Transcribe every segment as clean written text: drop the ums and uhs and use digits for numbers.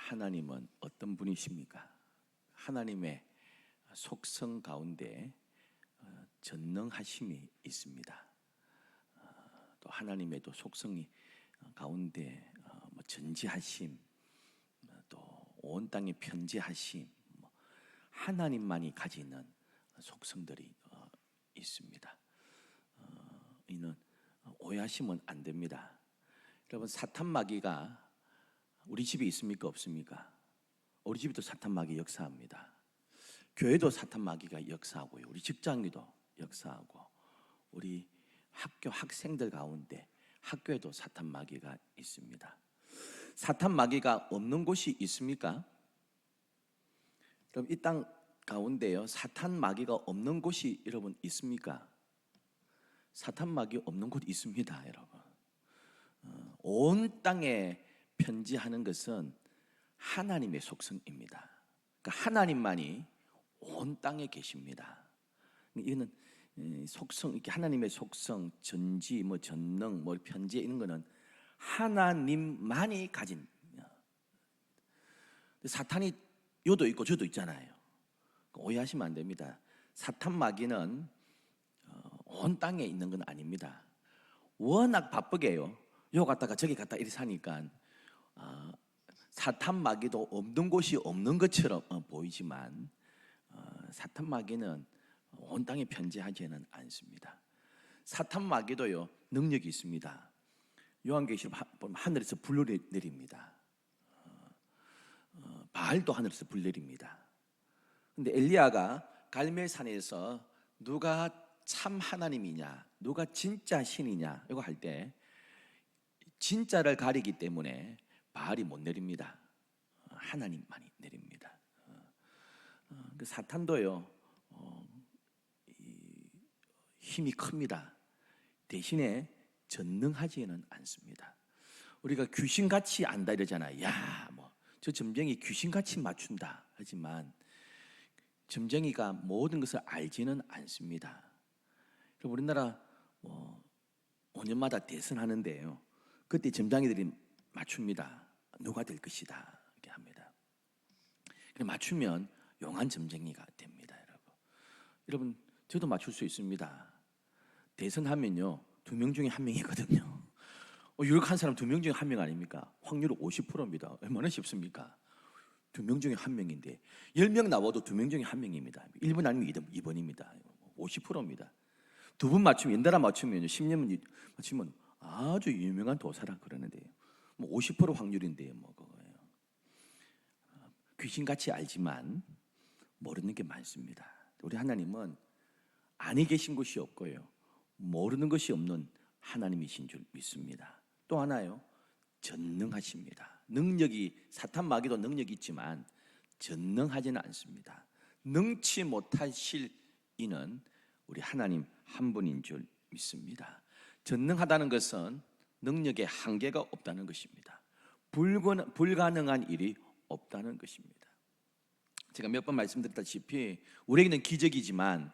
하나님은 어떤 분이십니까? 하나님의 속성 가운데 전능하심이 있습니다. 또 하나님의 또 속성이 가운데 전지하심, 또 온 땅에 편지하심, 하나님만이 가지는 속성들이 있습니다. 이는 오해하시면 안 됩니다. 여러분, 사탄 마귀가 우리 집에 있습니까? 없습니까? 우리 집에도 사탄 마귀 역사합니다. 교회도 사탄 마귀가 역사하고요. 우리 직장에도 역사하고, 우리 학교 학생들 가운데 학교에도 사탄 마귀가 있습니다. 사탄 마귀가 없는 곳이 있습니까? 그럼 이 땅 가운데요, 사탄 마귀가 없는 곳이 여러분 있습니까? 사탄 마귀 없는 곳 있습니다, 여러분. 온 땅에 편지하는 것은 하나님의 속성입니다. 그러니까 하나님만이 온 땅에 계십니다. 이거는 속성, 이렇게 하나님의 속성, 전지, 전능, 편지 이런 거는 하나님만이 가진. 사탄이 요도 있고 저도 있잖아요. 오해하시면 안 됩니다. 사탄 마귀는 온 땅에 있는 건 아닙니다. 워낙 바쁘게요, 요 갔다가 저기 갔다 이렇게 사니까 사탄 마귀도 없는 곳이 없는 것처럼 보이지만 사탄 마귀는 온 땅에 편지하지는 않습니다. 사탄 마귀도요, 능력이 있습니다. 요한계시록 보면 하늘에서 불을 내립니다. 바알도 하늘에서 불 내립니다. 근데 엘리야가 갈멜산에서 누가 참 하나님이냐, 누가 진짜 신이냐 이거 할 때 진짜를 가리기 때문에 바알이 못 내립니다. 하나님만이 내립니다. 그 사탄도요, 힘이 큽니다. 대신에 전능하지는 않습니다. 우리가 귀신같이 안다 이러잖아요. 저 점쟁이 귀신같이 맞춘다 하지만 점쟁이가 모든 것을 알지는 않습니다. 우리나라 5년마다 대선하는데요, 그때 점쟁이들이 맞춥니다. 누가 될 것이다 이렇게 합니다. 맞추면 용한 점쟁이가 됩니다. 여러분, 저도 맞출 수 있습니다. 대선하면요, 2명 중에 1명이거든요. 유력한 사람 2명 중에 1명 아닙니까? 확률은 50%입니다. 얼마나 쉽습니까? 2명 중에 1명인데 10명 나와도 2명 중에 1명입니다. 1번 아니면 2번입니다. 50%입니다. 2번 맞추면, 연달아 맞추면 10년 맞추면 아주 유명한 도사라 그러는데요, 50% 확률인데요, 그거예요. 귀신같이 알지만 모르는 게 많습니다. 우리 하나님은 아니 계신 것이 없고요, 모르는 것이 없는 하나님이신 줄 믿습니다. 또 하나요, 전능하십니다. 능력이, 사탄 마귀도 능력이 있지만 전능하지는 않습니다. 능치 못하실 이는 우리 하나님 한 분인 줄 믿습니다. 전능하다는 것은 능력에 한계가 없다는 것입니다. 불가능한 일이 없다는 것입니다. 제가 몇 번 말씀드렸다시피 우리에게는 기적이지만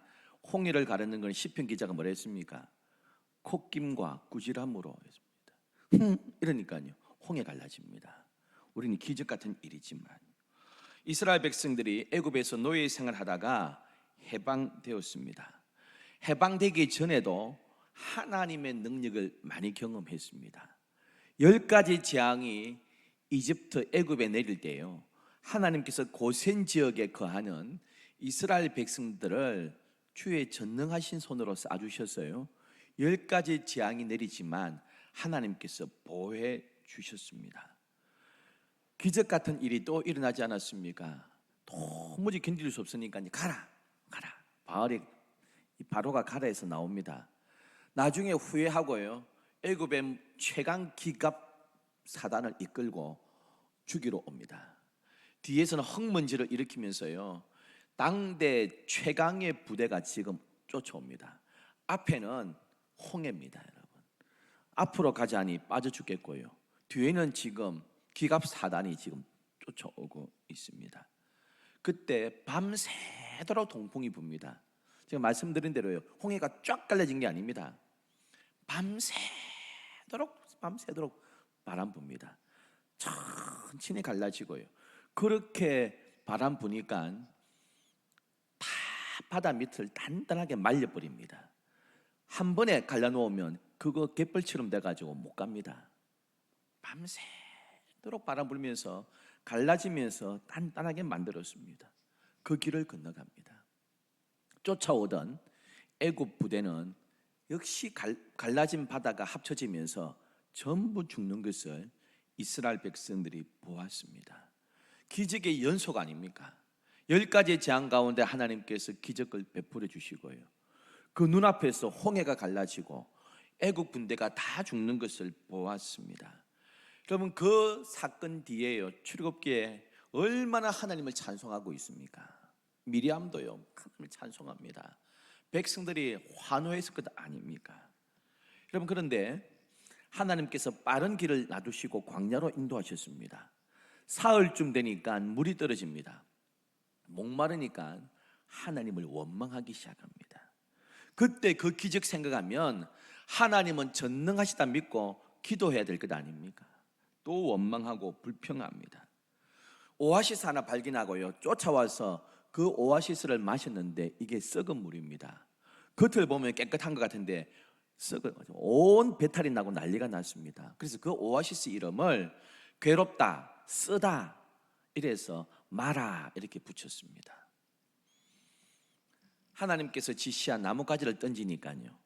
홍해를 가르는 건 시편 기자가 뭐라 했습니까? 콧김과 꾸지람으로 했습니다. 이러니까요, 홍해 갈라집니다. 우리는 기적 같은 일이지만, 이스라엘 백성들이 애굽에서 노예 생활하다가 해방되었습니다. 해방되기 전에도 하나님의 능력을 많이 경험했습니다. 10가지 재앙이 이집트 애굽에 내릴 때요, 하나님께서 고센 지역에 거하는 이스라엘 백성들을 주의 전능하신 손으로 쏴주셨어요. 10가지 재앙이 내리지만 하나님께서 보호해 주셨습니다. 기적 같은 일이 또 일어나지 않았습니까? 도무지 견딜 수 없으니까 가라 바로가 가라 해서 나옵니다. 나중에 후회하고요, 애굽의 최강 기갑 사단을 이끌고 죽이러 옵니다. 뒤에서는 흙먼지를 일으키면서요, 당대 최강의 부대가 지금 쫓아옵니다. 앞에는 홍해입니다. 여러분, 앞으로 가자니 빠져 죽겠고요, 뒤에는 지금 기갑 사단이 지금 쫓아오고 있습니다. 그때 밤새도록 동풍이 붑니다. 제가 말씀드린 대로요, 홍해가 쫙 갈라진 게 아닙니다. 밤새도록 바람 붑니다. 천천히 갈라지고요, 그렇게 바람 부니까 다 바다 밑을 단단하게 말려버립니다. 한 번에 갈라놓으면 그거 갯벌처럼 돼가지고 못 갑니다. 밤새도록 바람 불면서 갈라지면서 단단하게 만들었습니다. 그 길을 건너갑니다. 쫓아오던 애굽 부대는 역시 갈라진 바다가 합쳐지면서 전부 죽는 것을 이스라엘 백성들이 보았습니다. 기적의 연속 아닙니까? 10가지의 재앙 가운데 하나님께서 기적을 베풀어 주시고요, 그 눈앞에서 홍해가 갈라지고 애국 군대가 다 죽는 것을 보았습니다. 여러분, 그 사건 뒤에요, 출애굽기에 얼마나 하나님을 찬송하고 있습니까? 미리암도요, 하나님을 찬송합니다. 백성들이 환호했을 것 아닙니까? 여러분, 그런데 하나님께서 빠른 길을 놔두시고 광야로 인도하셨습니다. 사흘쯤 되니까 물이 떨어집니다. 목마르니까 하나님을 원망하기 시작합니다. 그때 그 기적 생각하면 하나님은 전능하시다 믿고 기도해야 될 것 아닙니까? 또 원망하고 불평합니다. 오아시스 하나 발견하고요, 쫓아와서 그 오아시스를 마셨는데 이게 썩은 물입니다. 겉을 보면 깨끗한 것 같은데 온 배탈이 나고 난리가 났습니다. 그래서 그 오아시스 이름을 괴롭다, 쓰다 이래서 마라 이렇게 붙였습니다. 하나님께서 지시한 나뭇가지를 던지니까요,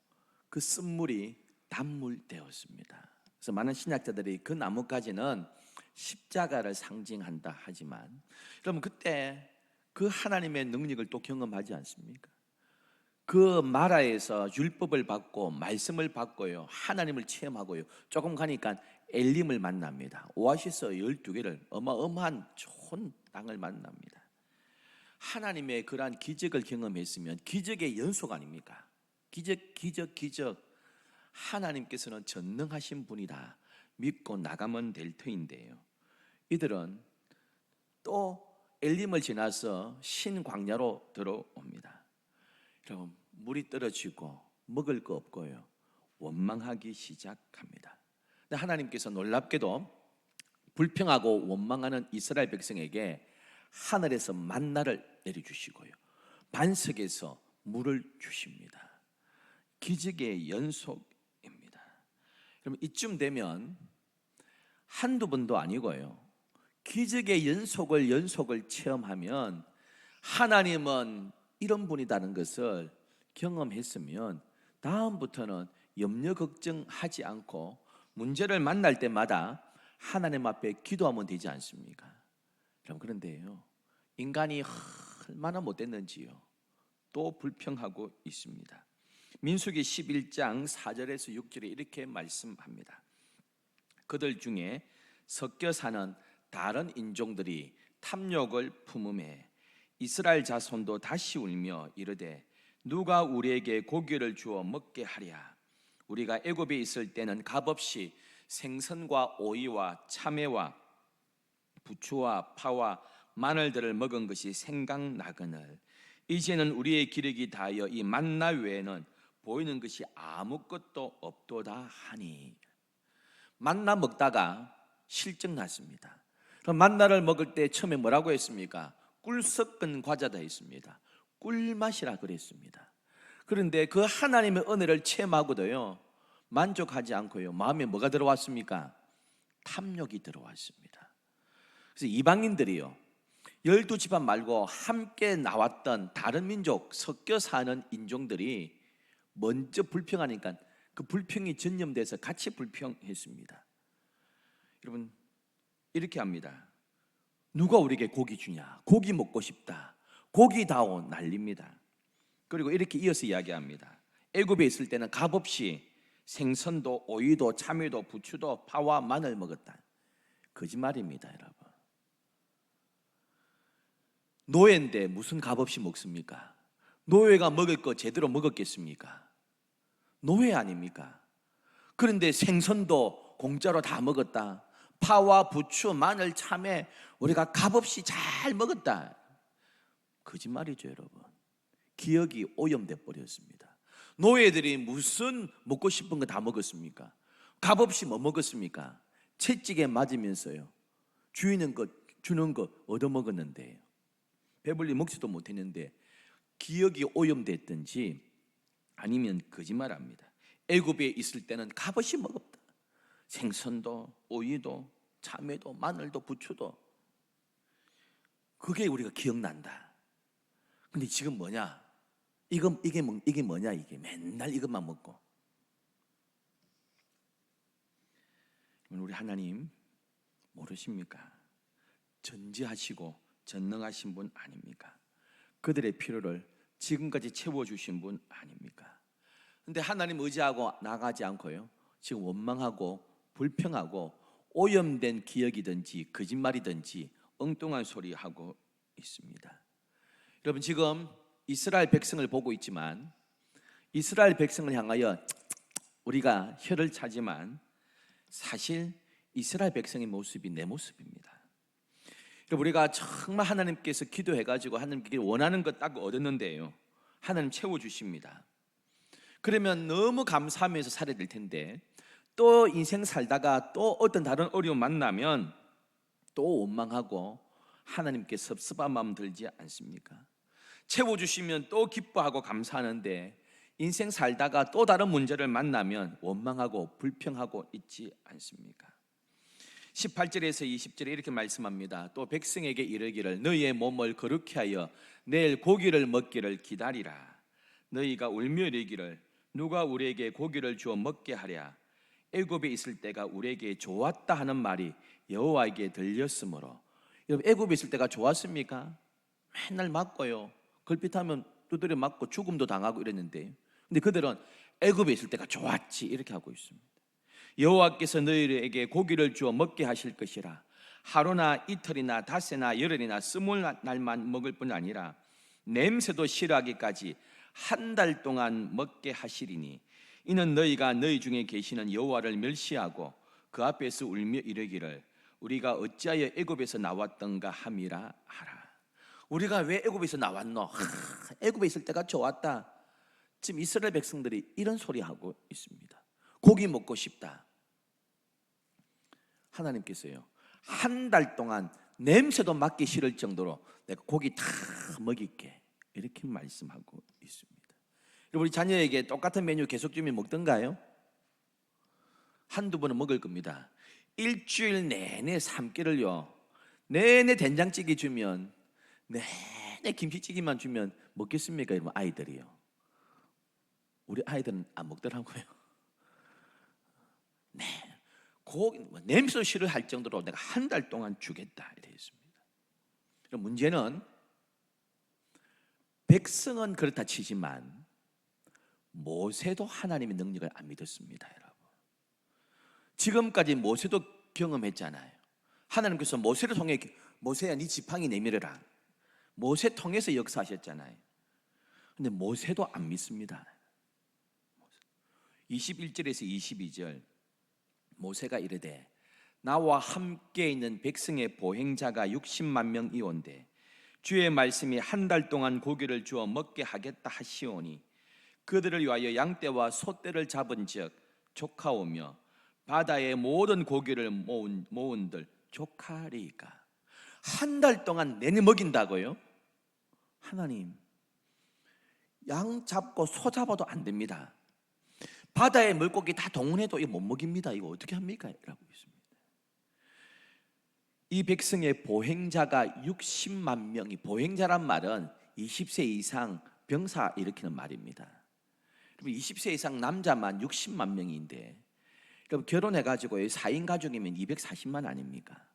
그 쓴물이 단물 되었습니다. 그래서 많은 신학자들이 그 나뭇가지는 십자가를 상징한다 하지만, 여러분, 그때 그 하나님의 능력을 또 경험하지 않습니까? 그 마라에서 율법을 받고 말씀을 받고요, 하나님을 체험하고요, 조금 가니까 엘림을 만납니다. 오아시스 12개를 어마어마한 좋은 땅을 만납니다. 하나님의 그러한 기적을 경험했으면 기적의 연속 아닙니까? 기적. 하나님께서는 전능하신 분이다 믿고 나가면 될 터인데요, 이들은 또 엘림을 지나서 신광야로 들어옵니다. 여러분, 물이 떨어지고 먹을 거 없고요, 원망하기 시작합니다. 근데 하나님께서 놀랍게도 불평하고 원망하는 이스라엘 백성에게 하늘에서 만나를 내려주시고요, 반석에서 물을 주십니다. 기적의 연속입니다. 여러분, 이쯤 되면 한두 번도 아니고요, 기적의 연속을 체험하면 하나님은 이런 분이라는 것을 경험했으면 다음부터는 염려 걱정하지 않고 문제를 만날 때마다 하나님 앞에 기도하면 되지 않습니까? 여러분, 그런데요, 인간이 얼마나 못됐는지요, 또 불평하고 있습니다. 민수기 11장 4절에서 6절에 이렇게 말씀합니다. 그들 중에 섞여 사는 다른 인종들이 탐욕을 품음에 이스라엘 자손도 다시 울며 이르되 누가 우리에게 고기를 주어 먹게 하랴. 우리가 애굽에 있을 때는 값없이 생선과 오이와 참외와 부추와 파와 마늘들을 먹은 것이 생각나거늘 이제는 우리의 기력이 다하여 이 만나 외에는 보이는 것이 아무것도 없도다 하니. 만나 먹다가 실증 났습니다. 그럼 만나를 먹을 때 처음에 뭐라고 했습니까? 꿀 섞은 과자다 했습니다. 꿀맛이라 그랬습니다. 그런데 그 하나님의 은혜를 체험하고도요, 만족하지 않고요, 마음에 뭐가 들어왔습니까? 탐욕이 들어왔습니다. 그래서 이방인들이요, 12지파 말고 함께 나왔던 다른 민족, 섞여 사는 인종들이 먼저 불평하니까 그 불평이 전염돼서 같이 불평했습니다. 여러분, 이렇게 합니다. 누가 우리에게 고기 주냐? 고기 먹고 싶다. 고기 다오 난립니다. 그리고 이렇게 이어서 이야기합니다. 애굽에 있을 때는 값없이 생선도 오이도 참외도 부추도 파와 마늘 먹었다. 거짓말입니다, 여러분. 노예인데 무슨 값없이 먹습니까? 노예가 먹을 거 제대로 먹었겠습니까? 노예 아닙니까? 그런데 생선도 공짜로 다 먹었다. 파와 부추, 마늘, 참외 우리가 값없이 잘 먹었다. 거짓말이죠, 여러분. 기억이 오염돼 버렸습니다. 노예들이 무슨 먹고 싶은 거 다 먹었습니까? 값없이 뭐 먹었습니까? 채찍에 맞으면서요, 주인은 그 주는 거 얻어먹었는데, 배불리 먹지도 못했는데 기억이 오염됐든지 아니면 거짓말합니다. 애굽에 있을 때는 값없이 먹었다. 생선도 오이도 참외도 마늘도 부추도. 그게 우리가 기억난다. 근데 지금 뭐냐? 이게 뭐냐? 이게 맨날 이것만 먹고. 우리 하나님 모르십니까? 전지하시고 전능하신 분 아닙니까? 그들의 필요를 지금까지 채워주신 분 아닙니까? 근데 하나님 의지하고 나가지 않고요, 지금 원망하고 불평하고 오염된 기억이든지 거짓말이든지 엉뚱한 소리 하고 있습니다. 여러분, 지금 이스라엘 백성을 보고 있지만 이스라엘 백성을 향하여 우리가 혀를 차지만 사실 이스라엘 백성의 모습이 내 모습입니다. 우리가 정말 하나님께서 기도해가지고 하나님께 원하는 것 딱 얻었는데요, 하나님 채워주십니다. 그러면 너무 감사하면서 살아야 될 텐데 또 인생 살다가 또 어떤 다른 어려움 만나면 또 원망하고 하나님께 섭섭한 마음 들지 않습니까? 채워주시면 또 기뻐하고 감사하는데 인생 살다가 또 다른 문제를 만나면 원망하고 불평하고 있지 않습니까? 18절에서 20절에 이렇게 말씀합니다. 또 백성에게 이르기를 너희의 몸을 거룩히 하여 내일 고기를 먹기를 기다리라. 너희가 울며 이르기를 누가 우리에게 고기를 주어 먹게 하랴. 애굽에 있을 때가 우리에게 좋았다 하는 말이 여호와에게 들렸으므로. 여러분, 애굽에 있을 때가 좋았습니까? 맨날 맞고요, 걸핏하면 두드려 맞고 죽음도 당하고 이랬는데, 근데 그들은 애굽에 있을 때가 좋았지 이렇게 하고 있습니다. 여호와께서 너희에게 고기를 주어 먹게 하실 것이라. 하루나 이틀이나 닷새나 열흘이나 20날만 먹을 뿐 아니라 냄새도 싫어하기까지 한 달 동안 먹게 하시리니 이는 너희가 너희 중에 계시는 여호와를 멸시하고 그 앞에서 울며 이르기를 우리가 어찌하여 애굽에서 나왔던가 함이라 하라. 우리가 왜 애굽에서 나왔노? 애굽에 있을 때가 좋았다. 지금 이스라엘 백성들이 이런 소리 하고 있습니다. 고기 먹고 싶다. 하나님께서요, 한 달 동안 냄새도 맡기 싫을 정도로 내가 고기 다 먹일게 이렇게 말씀하고 있습니다. 여러분, 우리 자녀에게 똑같은 메뉴 계속 주면 먹던가요? 한두 번은 먹을 겁니다. 일주일 내내 3끼를요 내내 된장찌개 주면, 내내 김치찌개만 주면 먹겠습니까? 여러분, 아이들이요. 우리 아이들은 안 먹더라고요. 네, 고기 냄새 싫어할 정도로 내가 한 달 동안 주겠다 이렇게 했습니다. 문제는 백성은 그렇다 치지만 모세도 하나님의 능력을 안 믿었습니다. 여러분, 지금까지 모세도 경험했잖아요. 하나님께서 모세를 통해 모세야 네 지팡이 내밀어라, 모세 통해서 역사하셨잖아요. 근데 모세도 안 믿습니다. 21절에서 22절 모세가 이르되 나와 함께 있는 백성의 보행자가 60만 명이온데 주의 말씀이 한 달 동안 고기를 주어 먹게 하겠다 하시오니 그들을 위하여 양떼와 소떼를 잡은즉 족하오며 바다의 모든 고기를 모은들 족하리이까. 한 달 동안 내내 먹인다고요? 하나님, 양 잡고 소 잡아도 안 됩니다. 바다의 물고기 다 동원해도 이거 못 먹입니다. 이거 어떻게 합니까? 라고 있습니다. 이 백성의 보행자가 60만 명이, 보행자란 말은 20세 이상 병사 일으키는 말입니다. 20세 이상 남자만 60만 명인데, 그럼 결혼해가지고 4인 가족이면 240만 아닙니까?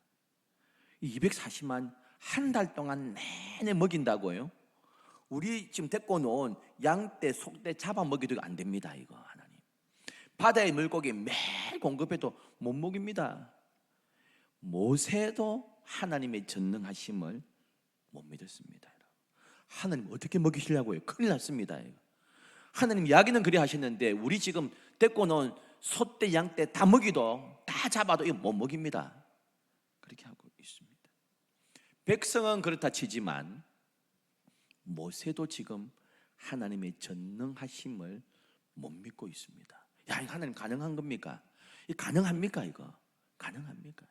240만 한 달 동안 내내 먹인다고요? 우리 지금 데리고 놓은 양떼, 속떼 잡아 먹이도 안 됩니다. 이거 하나님. 바다의 물고기 매일 공급해도 못 먹입니다. 모세도 하나님의 전능하심을 못 믿었습니다. 하나님 어떻게 먹이시려고요? 큰일 났습니다. 이거. 하나님 이야기는 그리 하셨는데 우리 지금 데리고 놓은 소떼, 양떼 다 먹이도, 다 잡아도 이거 못 먹입니다. 그렇게 하고 있습니다. 백성은 그렇다 치지만 모세도 지금 하나님의 전능하심을 못 믿고 있습니다. 야, 이거 하나님 가능한 겁니까? 이 가능합니까? 이거 가능합니까?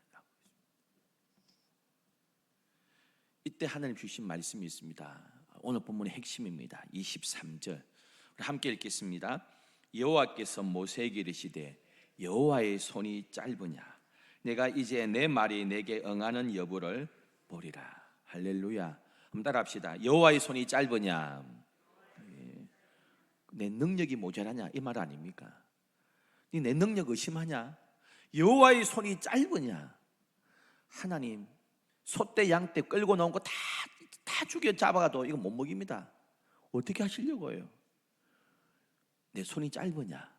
이때 하나님 주신 말씀이 있습니다. 오늘 본문의 핵심입니다. 23절 우리 함께 읽겠습니다. 여호와께서 모세에게 이르시되 여호와의 손이 짧으냐 내가 이제 내 말이 내게 응하는 여부를 보리라. 할렐루야. 한번 따라합시다. 여호와의 손이 짧으냐, 내 능력이 모자라냐 이 말 아닙니까? 내 능력 의심하냐? 여호와의 손이 짧으냐? 하나님 소떼 양떼 끌고 나온 거 다 죽여 잡아가도 이거 못 먹입니다. 어떻게 하시려고 해요? 내 손이 짧으냐?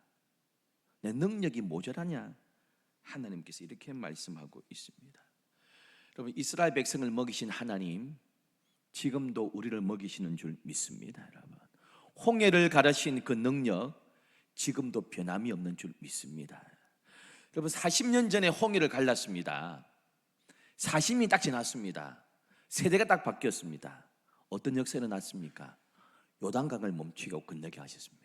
내 능력이 모자라냐? 하나님께서 이렇게 말씀하고 있습니다. 여러분, 이스라엘 백성을 먹이신 하나님 지금도 우리를 먹이시는 줄 믿습니다. 여러분, 홍해를 가르신 그 능력 지금도 변함이 없는 줄 믿습니다. 여러분, 40년 전에 홍해를 갈랐습니다. 40년이 딱 지났습니다. 세대가 딱 바뀌었습니다. 어떤 역사가 일어났습니까? 요단강을 멈추고 건너게 하셨습니다.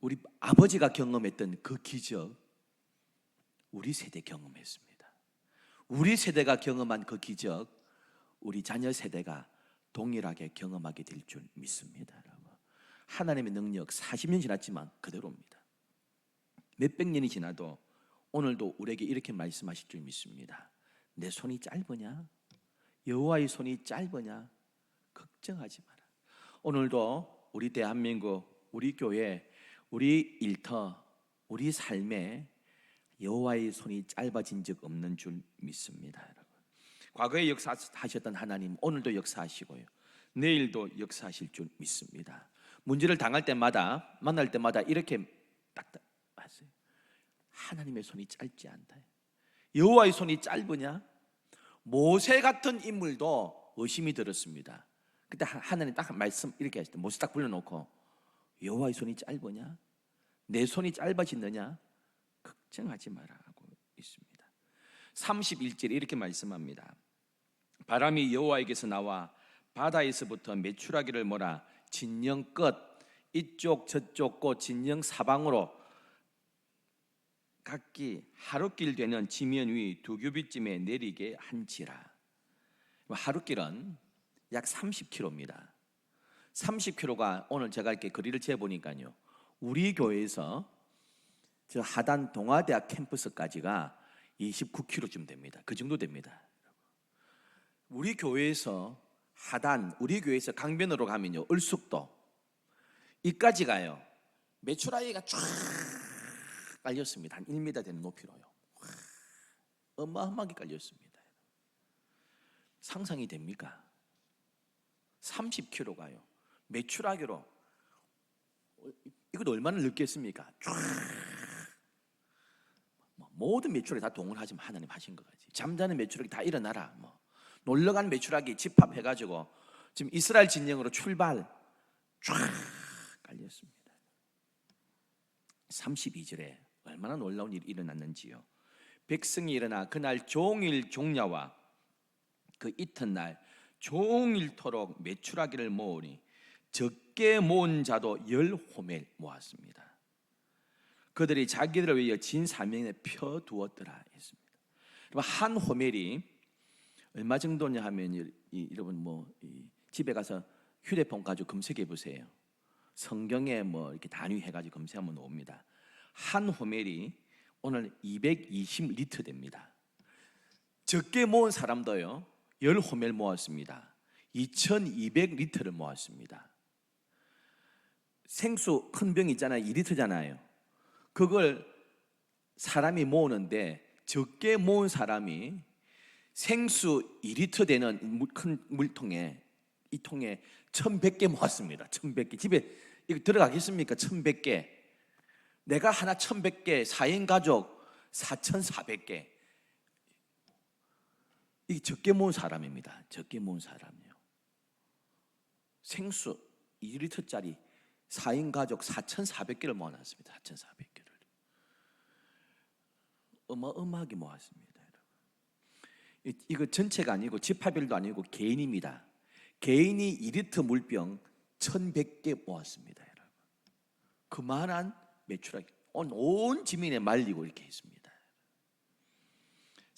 우리 아버지가 경험했던 그 기적 우리 세대 경험했습니다. 우리 세대가 경험한 그 기적 우리 자녀 세대가 동일하게 경험하게 될 줄 믿습니다. 하나님의 능력 40년 지났지만 그대로입니다. 몇백 년이 지나도 오늘도 우리에게 이렇게 말씀하실 줄 믿습니다. 내 손이 짧으냐? 여호와의 손이 짧으냐? 걱정하지 마라. 오늘도 우리 대한민국, 우리 교회, 우리 일터, 우리 삶에 여호와의 손이 짧아진 적 없는 줄 믿습니다. 여러분, 과거에 역사하셨던 하나님 오늘도 역사하시고요, 내일도 역사하실 줄 믿습니다. 문제를 당할 때마다, 만날 때마다 이렇게 딱딱 하세요. 하나님의 손이 짧지 않다. 여호와의 손이 짧으냐? 모세 같은 인물도 의심이 들었습니다. 그때 하나님 딱 말씀 이렇게 하실 때 모세 딱 불러놓고 여호와의 손이 짧으냐? 내 손이 짧아지느냐? 걱정하지 마라 하고 있습니다. 31절에 이렇게 말씀합니다. 바람이 여호와에게서 나와 바다에서부터 메추라기를 몰아 진영 끝 이쪽 저쪽 꽃 진영 사방으로 각기 하루길 되는 지면 위 2규빗쯤에 내리게 한지라. 하루길은 약 30km입니다. 30km가 오늘 제가 이렇게 거리를 재보니까요, 우리 교회에서 저 하단 동아대학 캠퍼스까지가 29km쯤 됩니다. 그 정도 됩니다. 우리 교회에서 하단, 우리 교회에서 강변으로 가면요, 을숙도 이까지 가요. 메추라기가 쫙 깔렸습니다. 한 1m 되는 높이로요. 어마어마하게 깔렸습니다. 상상이 됩니까? 30km 가요. 메추라기로. 이것도 얼마나 늦겠습니까? 쫙. 모든 메추라기 다 동원하지만 하나님 하신 것 같지. 잠자는 메추라기 다 일어나라. 놀러간 메추라기 집합해가지고 지금 이스라엘 진영으로 출발. 쫙 깔렸습니다. 32절에 얼마나 놀라운 일이 일어났는지요. 백성이 일어나 그날 종일 종야와 그 이튿날 종일토록 메추라기를 모으니 적게 모은 자도 10호멜 모았습니다. 그들이 자기들을 위하여 진 사명에 펴두었더라 했습니다. 한 호멜이 얼마 정도냐 하면 여러분 집에 가서 휴대폰 가지고 검색해 보세요. 성경에 이렇게 단위 해가지고 검색하면 나옵니다. 한 호멜이 오늘 220리터 됩니다. 적게 모은 사람도요 10호멜 모았습니다. 2200리터를 모았습니다. 생수 큰 병 있잖아요. 2리터잖아요. 그걸 사람이 모으는데 적게 모은 사람이 생수 2리터 되는 큰 물통에, 이 통에 1100개 모았습니다. 1100개. 집에 이거 들어가겠습니까? 1100개. 내가 하나 1100개, 4인 가족 4400개. 이게 적게 모은 사람입니다. 적게 모은 사람이요. 생수 2리터짜리 4인 가족 4400개를 모아놨습니다. 4400개를. 어마어마하게 모았습니다. 이거 전체가 아니고 집합일도 아니고 개인입니다. 개인이 2리터 물병 1100개 모았습니다. 여러분. 그만한 메추라기 온 지면에 말리고 이렇게 했습니다.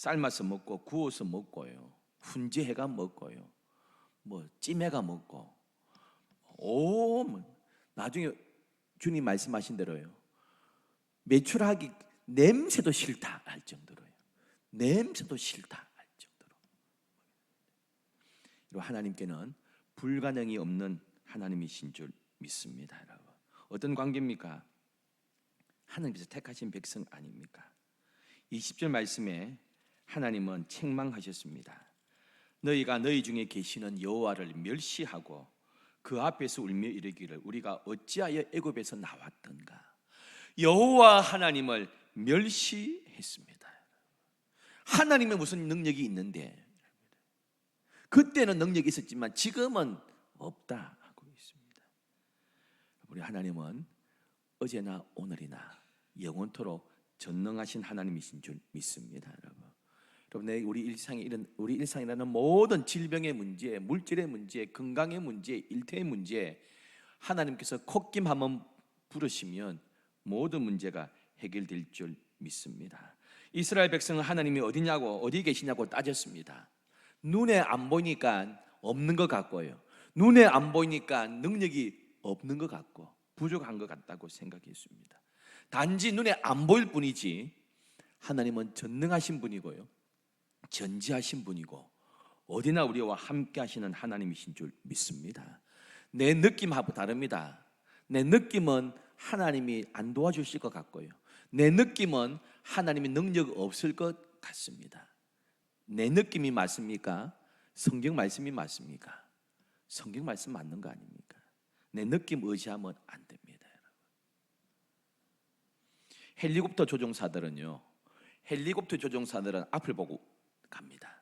삶아서 먹고 구워서 먹고요, 훈제해가 먹고요, 뭐 찜해가 먹고, 나중에 주님 말씀하신 대로요, 매출하기 냄새도 싫다 할 정도로요. 냄새도 싫다 할 정도로. 하나님께는 불가능이 없는 하나님이신 줄 믿습니다. 여러분, 어떤 관계입니까? 하나님께서 택하신 백성 아닙니까? 20절 말씀에 하나님은 책망하셨습니다. 너희가 너희 중에 계시는 여호와를 멸시하고 그 앞에서 울며 이르기를 우리가 어찌하여 애굽에서 나왔던가. 여호와 하나님을 멸시했습니다. 하나님의 무슨 능력이 있는데, 그때는 능력이 있었지만 지금은 없다 하고 있습니다. 우리 하나님은 어제나 오늘이나 영원토록 전능하신 하나님이신 줄 믿습니다. 여러분, 우리 일상이라는 모든 질병의 문제, 물질의 문제, 건강의 문제, 일태의 문제, 하나님께서 콧김 한번 부르시면 모든 문제가 해결될 줄 믿습니다. 이스라엘 백성은 하나님이 어디 계시냐고 따졌습니다. 눈에 안 보이니까 없는 것 같고요, 눈에 안 보이니까 능력이 없는 것 같고 부족한 것 같다고 생각했습니다. 단지 눈에 안 보일 뿐이지 하나님은 전능하신 분이고요, 전지하신 분이고 어디나 우리와 함께 하시는 하나님이신 줄 믿습니다. 내 느낌하고 다릅니다. 내 느낌은 하나님이 안 도와주실 것 같고요, 내 느낌은 하나님의 능력 없을 것 같습니다. 내 느낌이 맞습니까? 성경 말씀이 맞습니까? 성경 말씀 맞는 거 아닙니까? 내 느낌 의지하면 안 됩니다. 헬리콥터 조종사들은 앞을 보고 갑니다.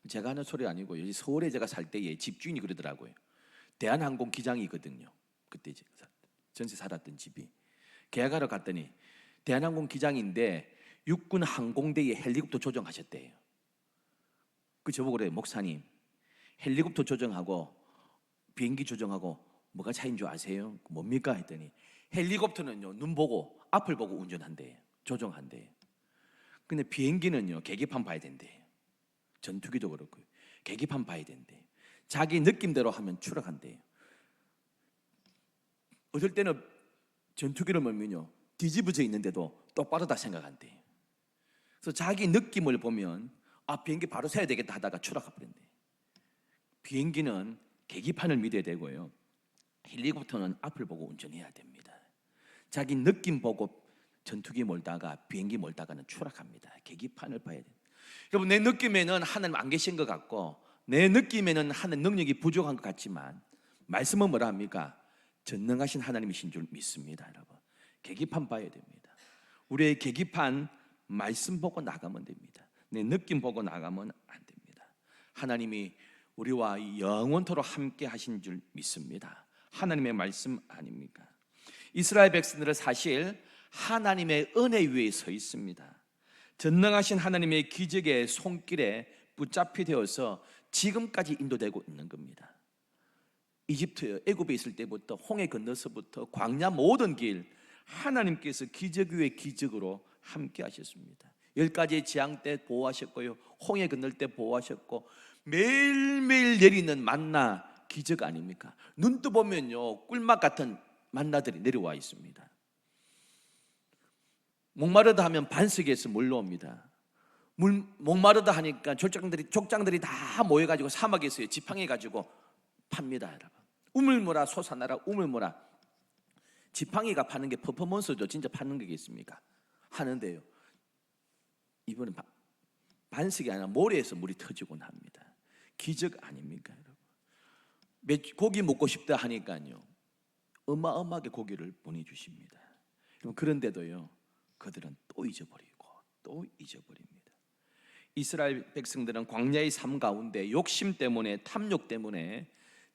제가 하는 소리 아니고 여기 서울에 제가 살 때에 집주인이 그러더라고요. 대한항공 기장이거든요. 그때 전세 살았던 집이. 계약하러 갔더니 대한항공 기장인데 육군 항공대에 헬리콥터 조종하셨대요. 그 저보고 그래요. 목사님, 헬리콥터 조종하고 비행기 조종하고 뭐가 차이인 줄 아세요? 뭡니까? 했더니 헬리콥터는요, 눈 보고 앞을 보고 운전한대요. 조종한대요. 근데 비행기는요, 계기판 봐야 된대요. 전투기도 그렇고요, 계기판 봐야 된대요. 자기 느낌대로 하면 추락한대요. 어떨 때는 전투기를 몰면요, 뒤집어져 있는데도 똑바르다 생각한대요. 그래서 자기 느낌을 보면 비행기 바로 세야 되겠다 하다가 추락해버린대요. 비행기는 계기판을 믿어야 되고요, 헬리콥터는 앞을 보고 운전해야 됩니다. 자기 느낌 보고 전투기 몰다가 비행기 몰다가는 추락합니다. 계기판을 봐야 돼요. 여러분, 내 느낌에는 하나님 안 계신 것 같고 내 느낌에는 하나님 능력이 부족한 것 같지만 말씀은 뭐라 합니까? 전능하신 하나님이신 줄 믿습니다. 여러분, 계기판 봐야 됩니다. 우리의 계기판 말씀 보고 나가면 됩니다. 내 느낌 보고 나가면 안 됩니다. 하나님이 우리와 영원토록 함께 하신 줄 믿습니다. 하나님의 말씀 아닙니까? 이스라엘 백성들은 사실 하나님의 은혜 위에 서 있습니다. 전능하신 하나님의 기적의 손길에 붙잡히 되어서 지금까지 인도되고 있는 겁니다. 애굽에 있을 때부터 홍해 건너서부터 광야 모든 길 하나님께서 기적 위에 기적으로 함께 하셨습니다. 10가지의 재앙 때 보호하셨고요, 홍해 건널 때 보호하셨고, 매일매일 내리는 만나 기적 아닙니까? 눈 떠보면요, 꿀맛 같은 만나들이 내려와 있습니다. 목마르다 하면 반석에서 물러옵니다. 목마르다 하니까 족장들이 다 모여가지고 사막에서 지팡이가지고 팝니다. 여러분, 우물모라 솟아나라 우물모라. 지팡이가 파는 게 퍼포먼스죠. 진짜 파는 거겠습니까? 하는데요, 이번엔 반석이 아니라 모래에서 물이 터지곤 합니다. 기적 아닙니까, 여러분? 고기 먹고 싶다 하니까요, 어마어마하게 고기를 보내주십니다. 그런데도요, 그들은 또 잊어버리고 또 잊어버립니다. 이스라엘 백성들은 광야의 삶 가운데 욕심 때문에, 탐욕 때문에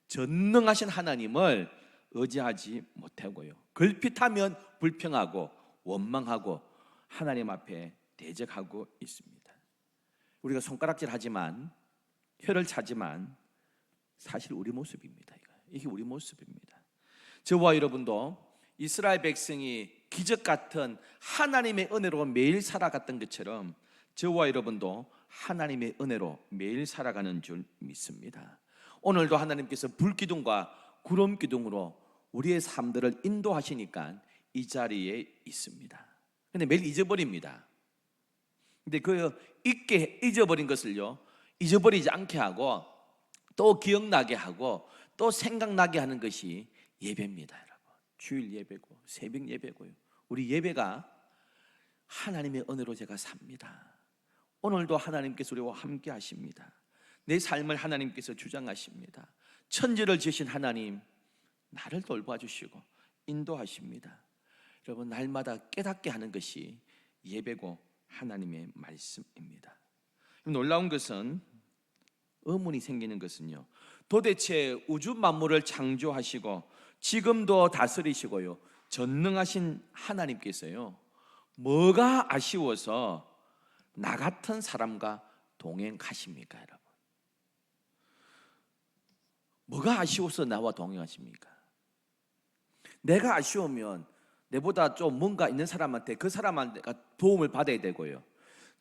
전능하신 하나님을 의지하지 못하고요, 걸핏하면 불평하고 원망하고 하나님 앞에 대적하고 있습니다. 우리가 손가락질하지만, 혀를 차지만 사실 우리 모습입니다. 이게 우리 모습입니다. 저와 여러분도 이스라엘 백성이 기적 같은 하나님의 은혜로 매일 살아갔던 것처럼 저와 여러분도 하나님의 은혜로 매일 살아가는 줄 믿습니다. 오늘도 하나님께서 불기둥과 구름기둥으로 우리의 삶들을 인도하시니까 이 자리에 있습니다. 근데 매일 잊어버립니다. 근데 그 잊어버린 것을요, 잊어버리지 않게 하고 또 기억나게 하고 또 생각나게 하는 것이 예배입니다, 여러분. 주일 예배고 새벽 예배고요. 우리 예배가 하나님의 은혜로 제가 삽니다. 오늘도 하나님께서 우리와 함께 하십니다. 내 삶을 하나님께서 주장하십니다. 천지를 지으신 하나님, 나를 돌봐주시고 인도하십니다. 여러분, 날마다 깨닫게 하는 것이 예배고 하나님의 말씀입니다. 놀라운 것은, 의문이 생기는 것은요, 도대체 우주 만물을 창조하시고 지금도 다스리시고요 전능하신 하나님께서요, 뭐가 아쉬워서 나 같은 사람과 동행하십니까, 여러분? 뭐가 아쉬워서 나와 동행하십니까? 내가 아쉬우면 내보다 좀 뭔가 있는 사람한테, 그 사람한테 도움을 받아야 되고요,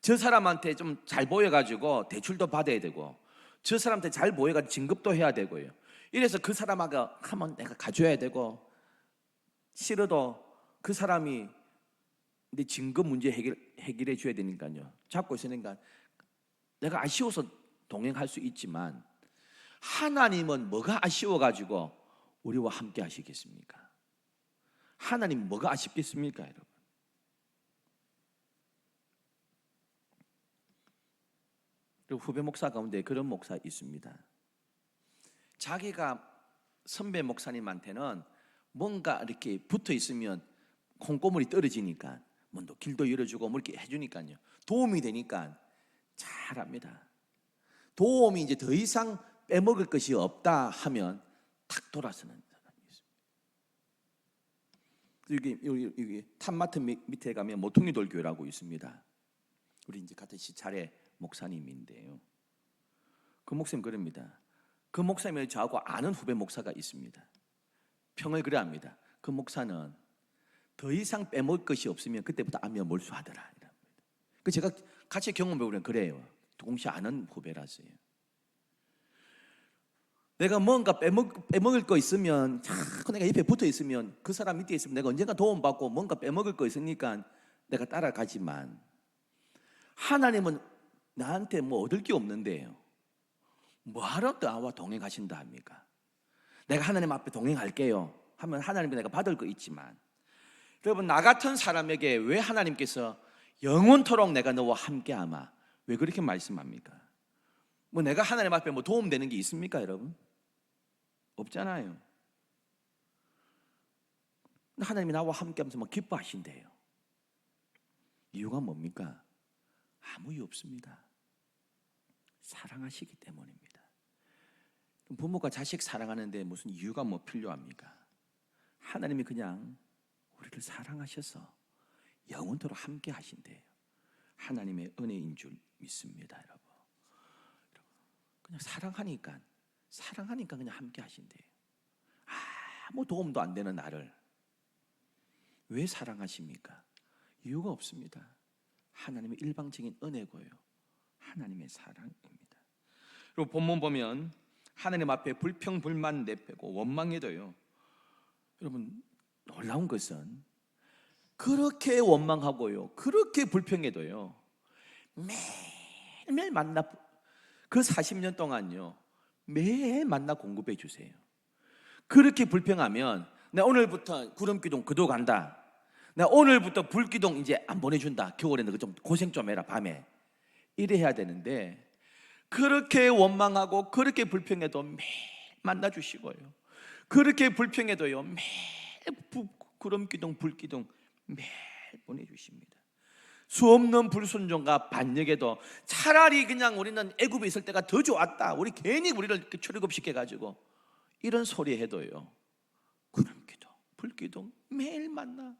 저 사람한테 좀 잘 보여가지고 대출도 받아야 되고, 저 사람한테 잘 보여가지고 진급도 해야 되고요. 이래서 그 사람하고 하면 내가 가져야 되고, 싫어도 그 사람이 내 진급 문제 해결해 줘야 되니까요. 잡고 있으니까 내가 아쉬워서 동행할 수 있지만, 하나님은 뭐가 아쉬워가지고 우리와 함께 하시겠습니까? 하나님 뭐가 아쉽겠습니까, 여러분? 그리고 후배 목사 가운데 그런 목사 있습니다. 자기가 선배 목사님한테는 뭔가 이렇게 붙어 있으면 콩고물이 떨어지니까 먼저 길도 열어주고 뭐 이렇게 해주니까요, 도움이 되니까 잘합니다. 도움이 이제 더 이상 빼먹을 것이 없다 하면 탁 돌아서는 사람이 있습니다. 여기 탑마트 밑에 가면 모퉁이돌 교회라고 있습니다. 우리 이제 같은 시찰의 목사님인데요, 그 목사님 그럽니다. 그 목사님을 저하고 아는 후배 목사가 있습니다. 평을 그래 합니다. 그 목사는 더 이상 빼먹을 것이 없으면 그때부터 암에 몰수하더라. 그 제가 같이 경험해보면 그래요. 동시에 아는 후배라서요. 내가 뭔가 빼먹을 거 있으면, 자꾸 내가 옆에 붙어 있으면, 그 사람 밑에 있으면 내가 언젠가 도움받고 뭔가 빼먹을 거 있으니까 내가 따라가지만, 하나님은 나한테 뭐 얻을 게 없는데요, 뭐하러 나와 동행하신다 합니까? 내가 하나님 앞에 동행할게요 하면 하나님께 내가 받을 거 있지만, 여러분, 나 같은 사람에게 왜 하나님께서 영원토록 내가 너와 함께하마, 왜 그렇게 말씀합니까? 뭐 내가 하나님 앞에 뭐 도움되는 게 있습니까, 여러분? 없잖아요. 하나님이 나와 함께하면서 뭐 기뻐하신대요. 이유가 뭡니까? 아무 이유 없습니다. 사랑하시기 때문입니다. 부모가 자식 사랑하는데 무슨 이유가 뭐 필요합니까? 하나님이 그냥 우리를 사랑하셔서 영원토록 함께 하신대요. 하나님의 은혜인 줄 믿습니다, 여러분. 그냥 사랑하니까 그냥 함께 하신대요. 아무 도움도 안 되는 나를 왜 사랑하십니까? 이유가 없습니다. 하나님의 일방적인 은혜고요, 하나님의 사랑입니다. 그리고 본문 보면 하나님 앞에 불평, 불만 내빼고 원망해도요, 여러분, 놀라운 것은 그렇게 원망하고요, 그렇게 불평해도요, 매일매일 만나, 그 40년 동안요 매일 만나 공급해 주세요. 그렇게 불평하면, 나 오늘부터 구름기둥 그도 간다, 나 오늘부터 불기둥 이제 안 보내준다, 겨울에는 좀 고생 좀 해라 밤에, 이래 해야 되는데, 그렇게 원망하고 그렇게 불평해도 매일 만나주시고요, 그렇게 불평해도요 매일 구름기둥 불기둥 매일 보내주십니다. 수없는 불순종과 반역에도 차라리 그냥 우리는 애굽에 있을 때가 더 좋았다, 우리 괜히 우리를 출애굽시켜가지고 이런 소리 해도요, 구름기둥 불기둥 매일 만나.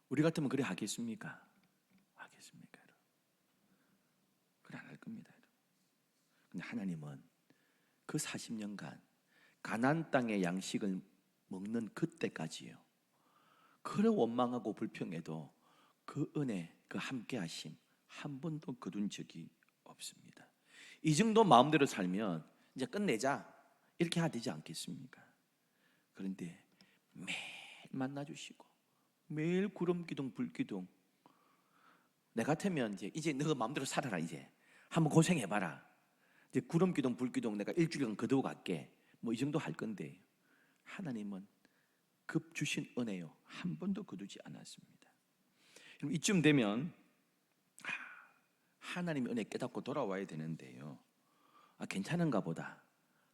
우리 같으면 그래 하겠습니까? 하겠습니까? 그래 안 할 겁니다. 근데 하나님은 그 40년간 가나안 땅의 양식을 먹는 그때까지요, 그래 원망하고 불평해도 그 은혜, 그 함께하심 한 번도 거둔 적이 없습니다. 이 정도 마음대로 살면 이제 끝내자 이렇게 해야 되지 않겠습니까? 그런데 매일 만나주시고 매일 구름기둥 불기둥, 내 같으면 이제 너 마음대로 살아라, 이제 한번 고생해봐라, 이제 구름기둥 불기둥 내가 일주일간 거두어 갈게, 뭐 이 정도 할 건데 하나님은 급 주신 은혜요 한 번도 거두지 않았습니다. 이쯤 되면 하나님의 은혜 깨닫고 돌아와야 되는데요, 괜찮은가 보다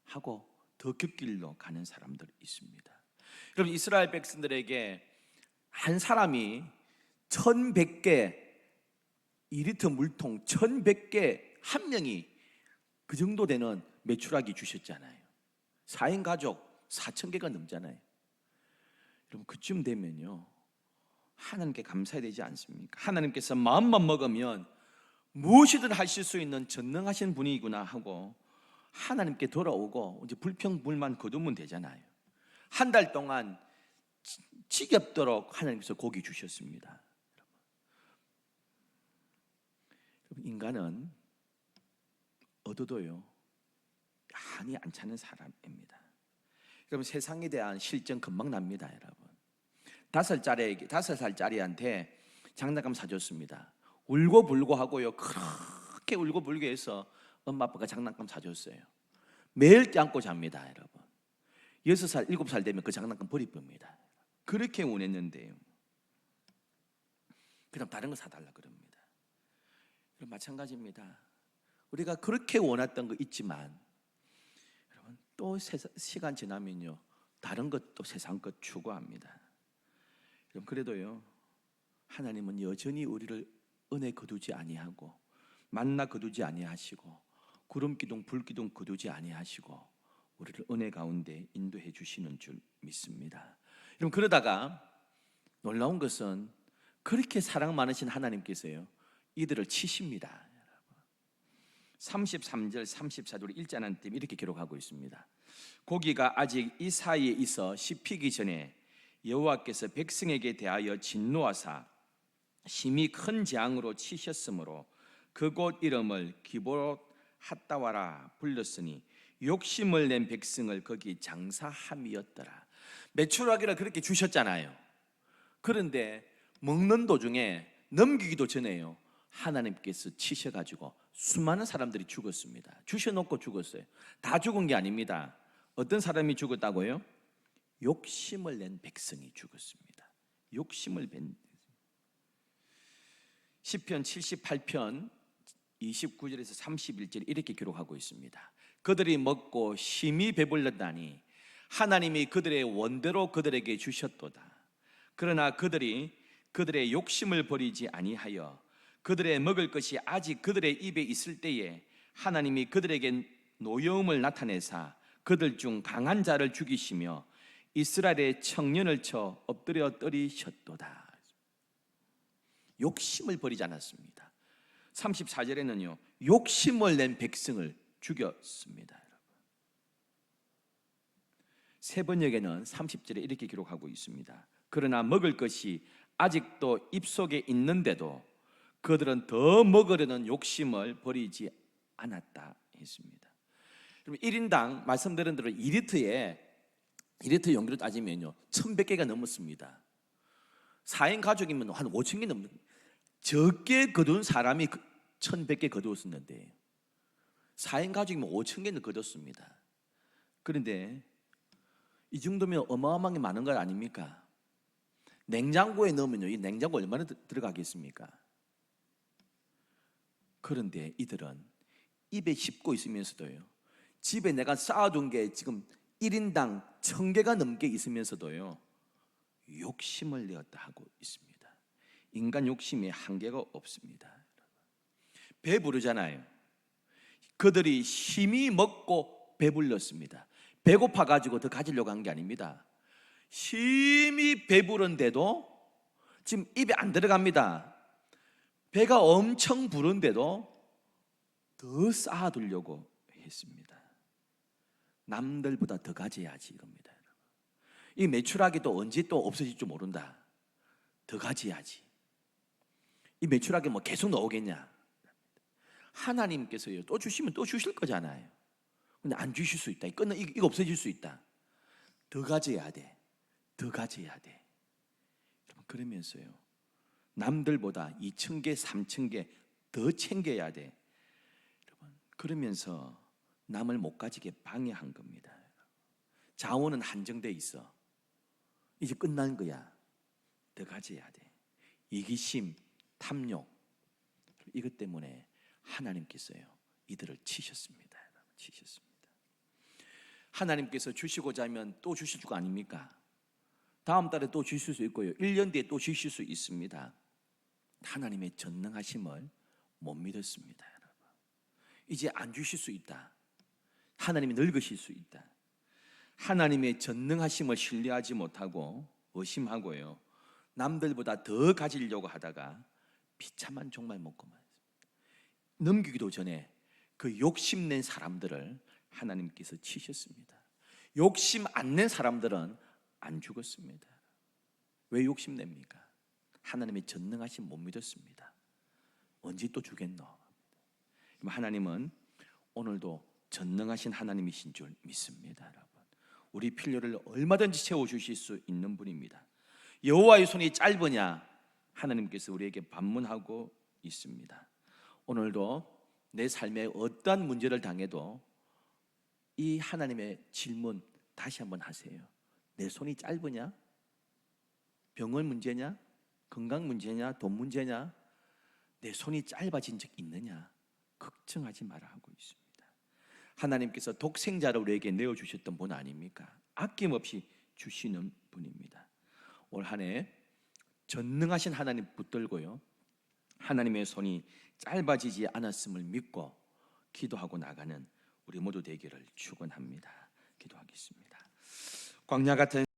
하고 더 곁길로 가는 사람들이 있습니다. 여러분, 이스라엘 백성들에게 한 사람이 1100개 2리터 물통 1100개, 한 명이 그 정도 되는 메추라기 주셨잖아요. 4인 가족 4000개가 넘잖아요. 여러분, 그쯤 되면요 하나님께 감사해야 되지 않습니까? 하나님께서 마음만 먹으면 무엇이든 하실 수 있는 전능하신 분이구나 하고 하나님께 돌아오고 이제 불평불만 거두면 되잖아요. 한 달 동안 지겹도록 하나님께서 고기 주셨습니다. 여러분, 인간은 얻어도요 한이 안 차는 사람입니다. 여러분, 세상에 대한 실정 금방 납니다. 여러분, 5살짜리한테 장난감 사줬습니다. 울고불고 하고요, 그렇게 울고불고 해서 엄마 아빠가 장난감 사줬어요. 매일 껴안고 잡니다. 여러분, 6살 7살 되면 그 장난감 버립니다. 그렇게 원했는데요, 그다음 다른 거 사달라 그럽니다. 여러분, 마찬가지입니다. 우리가 그렇게 원했던 거 있지만 여러분, 또 시간 지나면요 다른 것도 세상 것 추구합니다. 여러분, 그래도요 하나님은 여전히 우리를 은혜 거두지 아니하고 만나 거두지 아니하시고 구름기둥 불기둥 거두지 아니하시고 우리를 은혜 가운데 인도해 주시는 줄 믿습니다. 여러분, 그러다가 놀라운 것은 그렇게 사랑 많으신 하나님께서요 이들을 치십니다. 33절 34절 일자 하나님 이렇게 기록하고 있습니다. 고기가 아직 이 사이에 있어 씹히기 전에 여호와께서 백성에게 대하여 진노하사 심히 큰 재앙으로 치셨으므로 그곳 이름을 기브롯 핫다와라 불렀으니 욕심을 낸 백성을 거기 장사함이었더라. 메추라기를 그렇게 주셨잖아요. 그런데 먹는 도중에 넘기기도 전에요 하나님께서 치셔가지고 수많은 사람들이 죽었습니다. 주셔놓고 죽었어요. 다 죽은 게 아닙니다. 어떤 사람이 죽었다고요? 욕심을 낸 백성이 죽었습니다. 욕심을 낸 시편 78편 29절에서 31절 이렇게 기록하고 있습니다. 그들이 먹고 심히 배불렀다니 하나님이 그들의 원대로 그들에게 주셨도다. 그러나 그들이 그들의 욕심을 버리지 아니하여 그들의 먹을 것이 아직 그들의 입에 있을 때에 하나님이 그들에게 노여움을 나타내사 그들 중 강한 자를 죽이시며 이스라엘의 청년을 쳐 엎드려 때리셨도다. 욕심을 버리지 않았습니다. 34절에는요 욕심을 낸 백성을 죽였습니다. 세번역에는 30절에 이렇게 기록하고 있습니다. 그러나 먹을 것이 아직도 입속에 있는데도 그들은 더 먹으려는 욕심을 버리지 않았다 했습니다. 그럼 1인당 말씀드린 대로 2리터 용기로 따지면요 1100개가 넘었습니다. 4인 가족이면 한 5000개 넘는, 적게 거둔 사람이 1100개 거두었었는데 4인 가족이면 5000개는 거뒀습니다. 그런데 이 정도면 어마어마하게 많은 것 아닙니까? 냉장고에 넣으면요 이 냉장고 얼마나 들어가겠습니까? 그런데 이들은 입에 씹고 있으면서도요 집에 내가 쌓아둔 게 지금 1인당 1000개가 넘게 있으면서도요 욕심을 내었다 하고 있습니다. 인간 욕심에 한계가 없습니다. 배부르잖아요. 그들이 심히 먹고 배불렀습니다. 배고파가지고 더 가지려고 한 게 아닙니다. 심히 배부른데도 지금 입에 안 들어갑니다. 배가 엄청 부른데도 더 쌓아두려고 했습니다. 남들보다 더 가져야지 이겁니다. 이 메추라기도 언제 또 없어질지 모른다. 더 가져야지. 이 매출하게 뭐 계속 나오겠냐? 하나님께서요, 또 주시면 또 주실 거잖아요. 근데 안 주실 수 있다. 이거 없어질 수 있다. 더 가져야 돼. 더 가져야 돼. 그러면서요, 남들보다 2,000개, 3,000개 더 챙겨야 돼. 여러분, 그러면서 남을 못 가지게 방해한 겁니다. 자원은 한정돼 있어. 이제 끝난 거야. 더 가져야 돼. 이기심, 탐욕, 이것 때문에 하나님께서요, 이들을 치셨습니다. 치셨습니다. 하나님께서 주시고자 하면 또 주실 줄 아닙니까? 다음 달에 또 주실 수 있고요, 1년 뒤에 또 주실 수 있습니다. 하나님의 전능하심을 못 믿었습니다. 여러분. 이제 안 주실 수 있다. 하나님이 늙으실 수 있다. 하나님의 전능하심을 신뢰하지 못하고 의심하고요, 남들보다 더 가지려고 하다가 비참한 종말 먹고 말습니다. 넘기기도 전에 그 욕심낸 사람들을 하나님께서 치셨습니다. 욕심 안 낸 사람들은 안 죽었습니다. 왜 욕심냅니까? 하나님의 전능하심 못 믿었습니다. 언제 또 주겠노? 하나님은 오늘도 전능하신 하나님이신 줄 믿습니다. 여러분, 우리 필요를 얼마든지 채워주실 수 있는 분입니다. 여호와의 손이 짧으냐? 하나님께서 우리에게 반문하고 있습니다. 오늘도 내 삶에 어떠한 문제를 당해도 이 하나님의 질문 다시 한번 하세요. 내 손이 짧으냐? 병원 문제냐? 건강 문제냐? 돈 문제냐? 내 손이 짧아진 적 있느냐? 걱정하지 마라 하고 있습니다. 하나님께서 독생자를 우리에게 내어주셨던 분 아닙니까? 아낌없이 주시는 분입니다. 올 한 해 전능하신 하나님 붙들고요, 하나님의 손이 짧아지지 않았음을 믿고 기도하고 나가는 우리 모두 되기를 축원합니다. 기도하겠습니다. 광야 같은